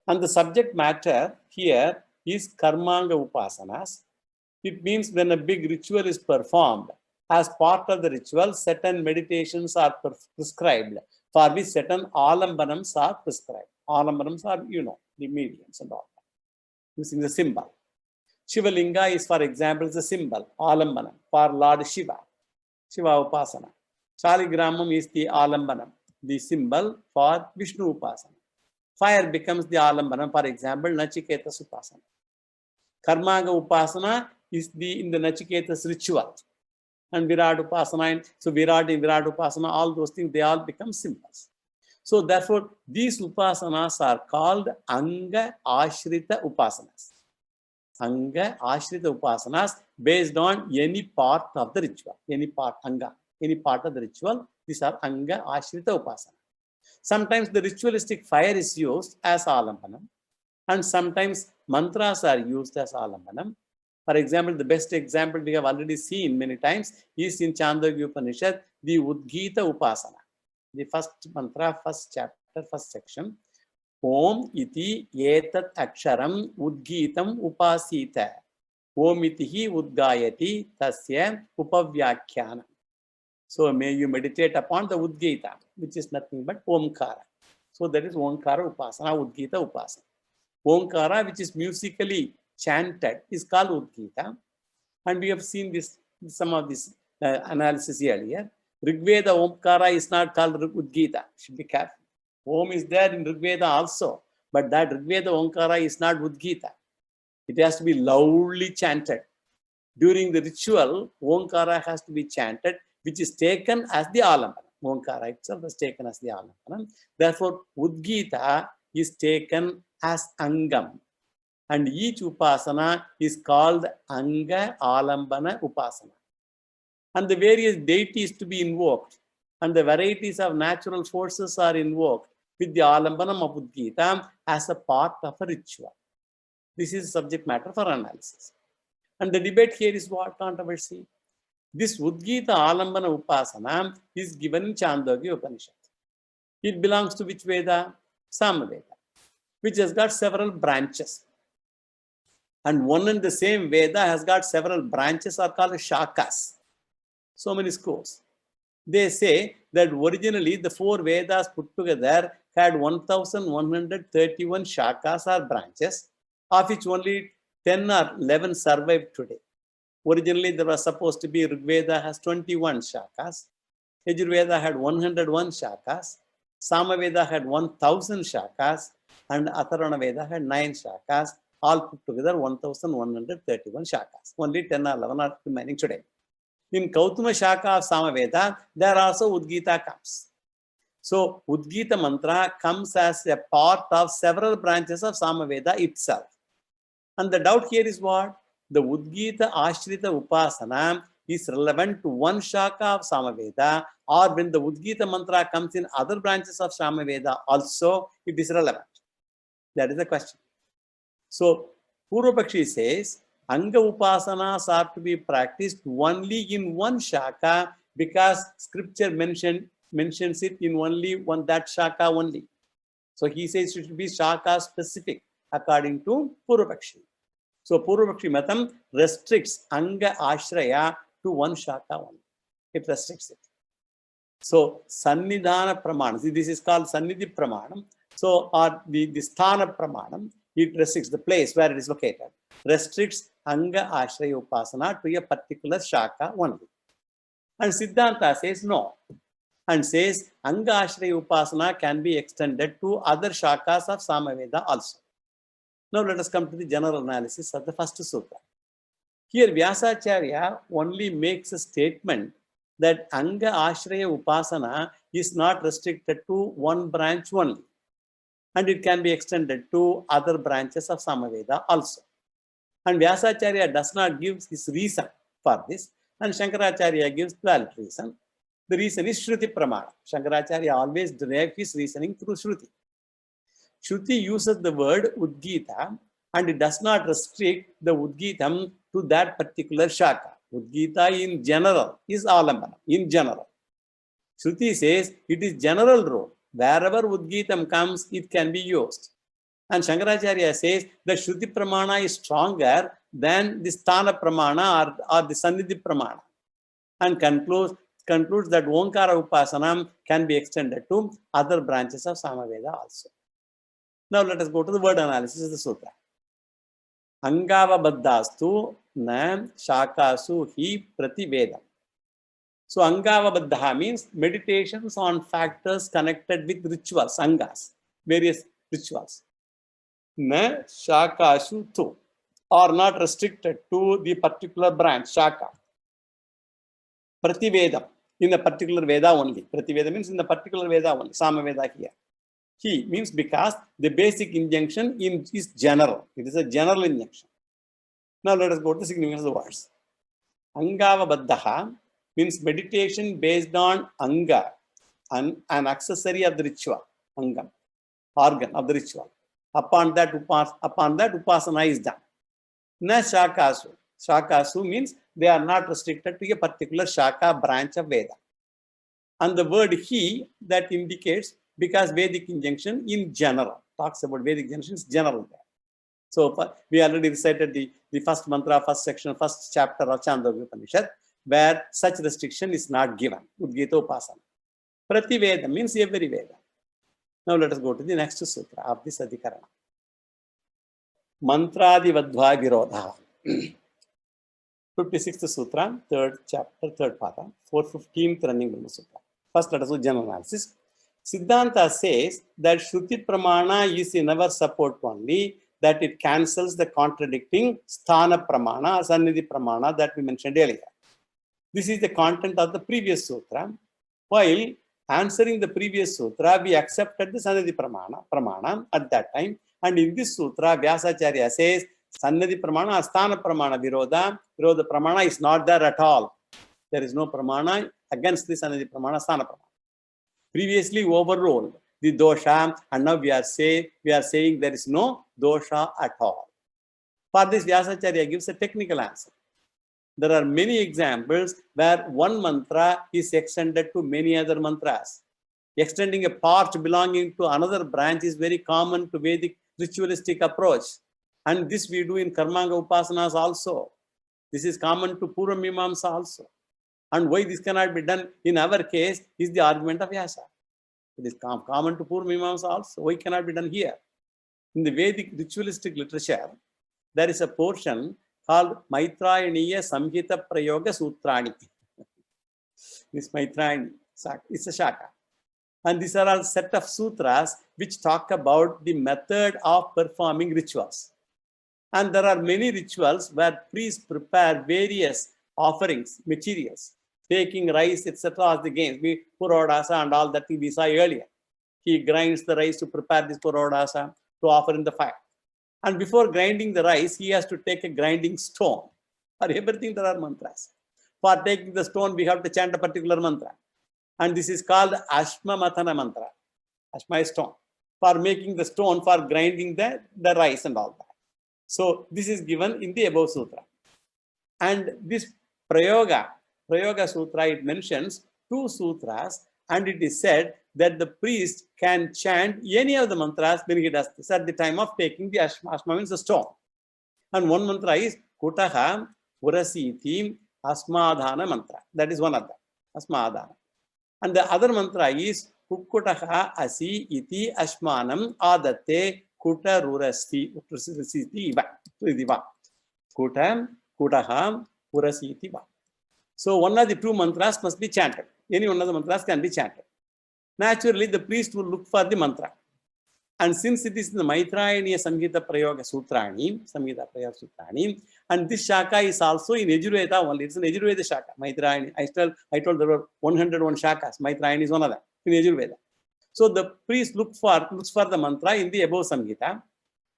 And the subject matter here is Karmanga Upasanas. It means when a big ritual is performed, as part of the ritual, certain meditations are prescribed, for which certain alambanams are prescribed. Alambanams are, the mediums and all that, using the symbol. Shiva Linga is, for example, the symbol, alambanam, for Lord Shiva, Shiva Upasana. Shaligramam is the alambanam, the symbol for Vishnu Upasana. Fire becomes the alambanam, for example, Nachiketas Upasana. Karmanga Upasana is in the Nachiketas ritual. And Virat Upasana, so Virat and Virat Upasana, all those things, they all become symbols. So therefore, these Upasanas are called Anga Ashrita Upasanas. Anga Ashrita Upasanas based on any part of the ritual, any part, Anga, any part of the ritual, these are Anga Ashrita Upasana. Sometimes the ritualistic fire is used as Alambanam, and sometimes mantras are used as Alambanam. For example, the best example we have already seen many times is in Chandogya Upanishad, the Udgita Upasana. The first mantra, first chapter, first section. Om iti etat aksharam udgitam upasita. Om iti udgayati tasya upavyakyanam. So may you meditate upon the Udgita, which is nothing but Omkara. So that is Omkara Upasana, Udgita Upasana. Omkara, which is musically chanted, is called Udgita. And we have seen this, some of this analysis earlier. Rigveda Omkara is not called Udgita. Should be careful. Om is there in Rigveda also, but that Rigveda Omkara is not Udgita. It has to be loudly chanted. During the ritual, Omkara has to be chanted, which is taken as the Alambanam. Omkara itself is taken as the Alambanam. Therefore, Udgita is taken as Angam. And each Upasana is called Anga Alambana Upasana. And the various deities to be invoked and the varieties of natural forces are invoked with the Alambanam of Udgita as a part of a ritual. This is subject matter for analysis. And the debate here is what controversy? This Udgita Alambana Upasana is given in Chandogya Upanishad. It belongs to which Veda? Samaveda, which has got several branches. And one and the same Veda has got several branches are called Shakas. So many schools. They say that originally the four Vedas put together had 1131 Shakas or branches, of which only 10 or 11 survive today. Originally, there was supposed to be Rigveda has 21 Shakas, Yajurveda had 101 Shakas, Samaveda had 1000 Shakas, and Atharvana Veda had 9 Shakas, all put together 1131 Shakas. Only 10 or 11 are remaining today. In Kautuma Shaka of Samaveda, there also Udgita comes. So, Udgita mantra comes as a part of several branches of Samaveda itself. And the doubt here is what? The Udgita Ashrita Upasana is relevant to one Shaka of Samaveda, or when the Udgita mantra comes in other branches of Samaveda also, it is relevant. That is the question. So, Purvapakshi says, Anga Upasanas are to be practiced only in one Shaka because scripture mentioned mentions it in only that shaka only. So he says it should be shaka specific according to Purvapakshi. So Purvapakshi Matam restricts Anga Ashraya to one shaka only. It restricts it. So Sannidhana Pramanam, see, this is called Sannidhi Pramanam. So or the Sthana Pramanam, it restricts the place where it is located, restricts Anga Ashraya Upasana to a particular shaka only. And Siddhanta says no, and says Anga Ashraya Upasana can be extended to other shakas of Samaveda also. Now let us come to the general analysis of the first sutra. Here Vyasacharya only makes a statement that Anga Ashraya Upasana is not restricted to one branch only, and it can be extended to other branches of Samaveda also. And Vyasacharya does not give his reason for this, and Shankaracharya gives valid reason. The reason is Shruti Pramana. Shankaracharya always derives his reasoning through Shruti. Shruti uses the word Udgita, and it does not restrict the Udgitam to that particular shaka. Udgita in general is Alambana, in general. Shruti says it is general rule. Wherever Udgitam comes, it can be used. And Shankaracharya says the Shruti Pramana is stronger than the Sthana Pramana or the Sannidhi Pramana, and concludes that Omkara Upasana can be extended to other branches of Samaveda also. Now let us go to the word analysis of the sutra. Angava Baddhastu na Shakasu hi Prativedam. So Angava Baddha means meditations on factors connected with rituals, Angas, various rituals. Na Shakasu tu, are not restricted to the particular branch, Shaka. Prativedam, in the particular Veda only. Prativeda means in the particular Veda only, Samaveda here. He means because the basic injunction is general. It is a general injunction. Now let us go to the significance of the words. Angava Baddha means meditation based on Anga, an accessory of the ritual, Angam, organ of the ritual. Upon that Upasana is done. Na Shakasu. Shakasu means they are not restricted to a particular Shaka branch of Veda. And the word he that indicates because Vedic injunction in general talks about Vedic injunctions general. So we already recited the first mantra, first section, first chapter of Chandogya Upanishad, where such restriction is not given. Udgita Upasana. Prativeda means every Veda. Now let us go to the next sutra of this Adhikarana. Mantradi Vadhva Virodha. 56th Sutra, 3rd chapter, 3rd Pada, 415th running Brahma Sutra. First, let us do general analysis. Siddhanta says that Shruti Pramana is in our support only, that it cancels the contradicting Sthana Pramana or Sannidhi Pramana that we mentioned earlier. This is the content of the previous Sutra. While answering the previous Sutra, we accepted the Sannidhi Pramana at that time. And in this Sutra, Vyasacharya says, Sannidhi Pramana or Sthana Pramana Virodha Pramana is not there at all. There is no Pramana against the Sannidhi Pramana, Sthana Pramana. Previously overruled the dosha, and now we are saying there is no dosha at all. For this, Vyasacharya gives a technical answer. There are many examples where one mantra is extended to many other mantras. Extending a part belonging to another branch is very common to Vedic ritualistic approach. And this we do in Karmanga Upasanas also. This is common to Purva Mimamsa also. And why this cannot be done in our case is the argument of Vyasa. It is common to Purva Mimamsa also. Why cannot be done here? In the Vedic ritualistic literature, there is a portion called Maitrayaniya Samhita Prayoga Sutrani. This Maitrayani, it's a shaka. And these are all set of sutras which talk about the method of performing rituals. And there are many rituals where priests prepare various offerings, materials, taking rice, etc. as the gains. We Purodasa and all that we saw earlier. He grinds the rice to prepare this Purodasa to offer in the fire. And before grinding the rice, he has to take a grinding stone. For everything there are mantras. For taking the stone, we have to chant a particular mantra. And this is called Ashma Matana mantra. Ashma is stone. For making the stone, for grinding the rice and all that. So this is given in the above sutra. And this Prayoga Sutra, it mentions two sutras And it is said that the priest can chant any of the mantras when he does this at the time of taking the ashma means the stone. And one mantra is Kutaha Urasiti Asmadhana mantra. That is one of them. Asmadhana. And the other mantra is Kukkutaha Asi Iti Ashmanam Adate Kuta Rurasti Iva. Kutam Kutaha Urasiti Va. So one of the two mantras must be chanted. Any one of the mantras can be chanted. Naturally, the priest will look for the mantra. And since it is the Maitrayaniya Samhita Prayoga Sutrani, and this shaka is also in Yajurveda only. It's an Yajurveda shaka. Maitrayani. I told there were 101 shakas. Maitrayani is one of them in Yajurveda. So the priest looks for the mantra in the above Samhita,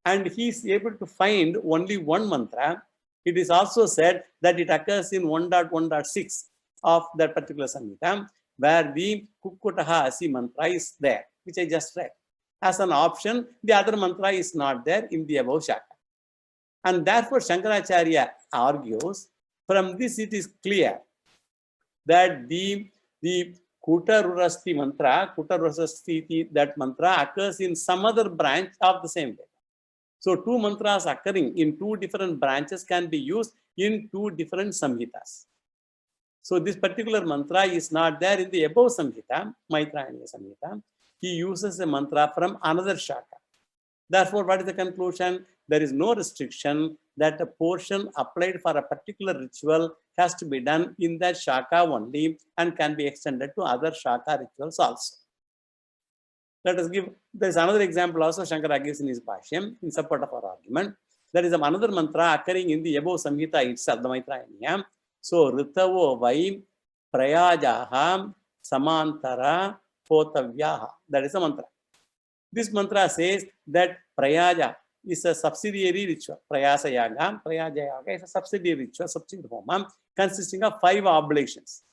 and he is able to find only one mantra. It is also said that it occurs in 1.1.6 of that particular Samhita, where the Kukkutaha Asi mantra is there, which I just read. As an option, the other mantra is not there in the above shaka. And therefore, Shankaracharya argues, from this it is clear that the Kuta Rurasti mantra, Kuta Rurasti, that mantra occurs in some other branch of the same way. So, two mantras occurring in two different branches can be used in two different samhitas. So, this particular mantra is not there in the above samhita, Maitrayaniya Samhita. He uses a mantra from another shaka. Therefore, what is the conclusion? There is no restriction that a portion applied for a particular ritual has to be done in that shaka only and can be extended to other shaka rituals also. Let us give, there is another example also Shankara gives in his Bhashyam in support of our argument. There is another mantra occurring in the above Samhita itself, the Maitrayaniya. So, Ritavo Vai Prayajaha Samantara Potavyaha. That is a mantra. This mantra says that Prayaja is a subsidiary ritual. Prayasa Yaga, Prayaja Yaga is a subsidiary ritual, subsidiary homa, consisting of 5 oblations.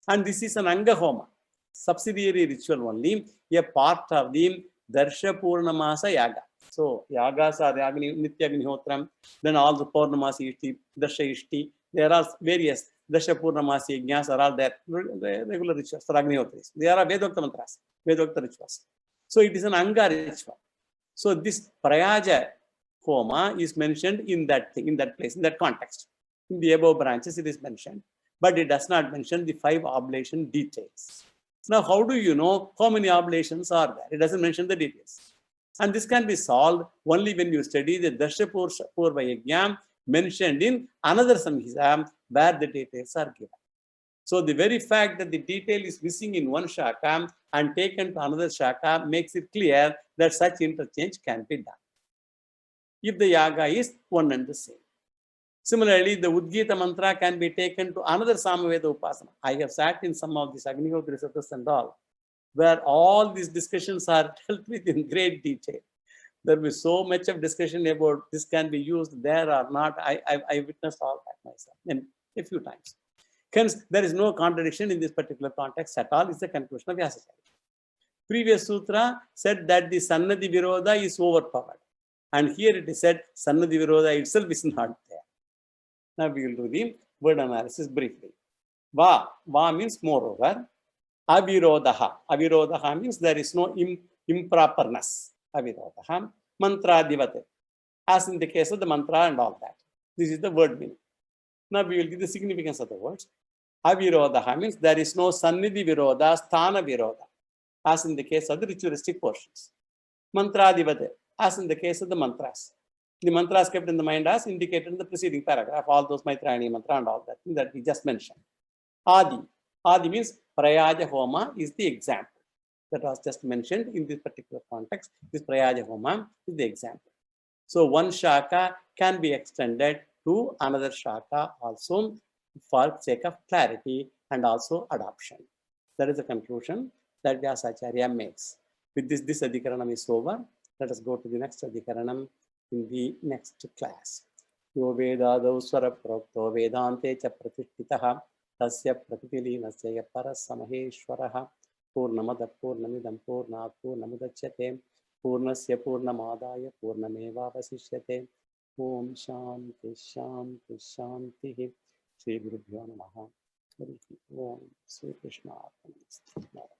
And this is an Anga Homa, subsidiary ritual only, a part of the Darsha Purnamasa Yaga. So, Yagas are Nitya Agnihotram, then all the Purnamasi Ishti, Darsha Ishti, there are various Darsha Purnamasi Yajnas are all there, regular rituals for Agnihotris. They are Vedokta mantras, Vedokta rituals. So, it is an Anga ritual. So, this Prayaja Homa is mentioned in that thing, in that place, in that context. In the above branches, it is mentioned, but it does not mention the 5 oblation details. Now, how do you know how many oblations are there? It doesn't mention the details. And this can be solved only when you study the Darsha Purva Yajna mentioned in another Samhita where the details are given. So, the very fact that the detail is missing in one shaka and taken to another shaka makes it clear that such interchange can be done if the yaga is one and the same. Similarly, the Udgita mantra can be taken to another Samaveda Upasana. I have sat in some of these Agnihotri Satas and all, where all these discussions are dealt with in great detail. There will be so much of discussion about this can be used there or not. I witnessed all that myself and a few times. Hence, there is no contradiction in this particular context at all, is the conclusion of Vyasacharya. Previous sutra said that the Sannadhi Virodha is overpowered. And here it is said Sannadhi Virodha itself is not there. Now we will do the word analysis briefly. Va means moreover. Avirodaha. Avirodaha means there is no improperness. Avirodaha. Mantra divate. As in the case of the mantra and all that. This is the word meaning. Now we will give the significance of the words. Avirodaha means there is no Sannidhi Virodha, Sthana Virodha. As in the case of the ritualistic portions. Mantra divate. As in the case of the mantras. The mantras kept in the mind as indicated in the preceding paragraph, all those Maitrayani mantra and all that we just mentioned. Adi. Adi means Prayaja Homa is the example that was just mentioned in this particular context. This Prayaja Homa is the example. So one shaka can be extended to another shaka also for sake of clarity and also adoption. That is the conclusion that Vyasacharya makes. With this Adhikaranam is over. Let us go to the next Adhikaranam in the next class. Yo Vedadau Swara Prokto Vedante Cha Pratishtitaha Tasya Prakitilinasya Parasamaheshwaraha Purnamada Purnamidam Purnat Purnamudachyate Purnasya Purnamadaya Purnameva Vasishyate Om Shanti Shanti Shanti Shri Guru Bhyo Namaha Om Sri Krishna Arpanamastu.